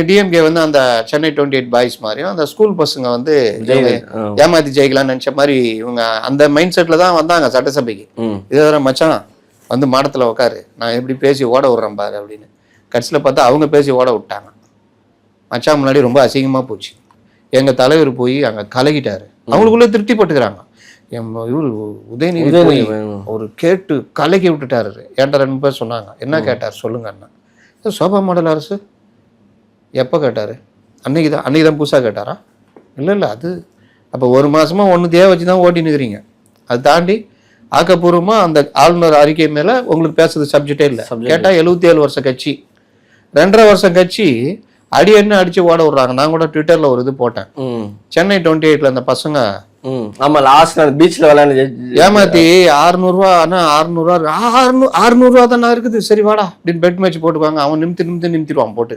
DMK வந்து அந்த Chennai 28 boys மாதிரியும் அந்த ஸ்கூல் பசங்க வந்து ஏமாத்தி ஜெயிக்கலாம்னு நினைச்ச மாதிரி இவங்க அந்த மைண்ட் செட்ல தான் வந்தாங்க சட்டசபைக்கு. இது மச்சான் வந்து மாடத்துல உட்காரு, நான் எப்படி பேசி ஓட விடுறேன் பாரு அப்படின்னு. கட்சியில் பார்த்தா அவங்க பேசி ஓட விட்டாங்க. மச்சான் முன்னாடி ரொம்ப அசிங்கமா போச்சு. எங்க தலைவர் போய் அங்க கலகிட்டாரு. அவங்களுக்குள்ள திருப்தி பட்டுக்கிறாங்க. இவரு உதயநிதி ஒரு கேட்டு கலக்கி விட்டுட்டாரு. ஏன்டா 2 பேர் சொன்னாங்க. என்ன கேட்டார் சொல்லுங்க அண்ணா. சோபா மாடல் அரசு எப்போ கேட்டார்? அன்னைக்கு தான் புதுசாக கேட்டாரா? இல்லை அது அப்போ 1 மாசமா ஒன்றுத்தையே வச்சு தான் ஓட்டினுக்கிறீங்க. அது தாண்டி ஆக்கப்பூர்வமாக அந்த ஆளுநர் அறிக்கை மேலே உங்களுக்கு பேசுறது சப்ஜெக்டே இல்லை. கேட்டால் 77 வருஷம் கட்சி, 2.5 வருஷம் கட்சி அடி என்ன அடிச்சு ஓட விடுறாங்க. நான் கூட ட்விட்டர்ல ஒரு இது போட்டேன். சென்னை 28ல அந்த பசங்க ஆமா லாஸ்ட் பீச்ல விளையாண்டு ஏமாத்தி 600 ரூபா, ஆனா 600 ரூபா தானே இருக்குது, சரி வாடா அப்படின்னு பெட் மேட்ச் போட்டுக்குவாங்க. அவன் நிமித்திடுவான் போட்டு.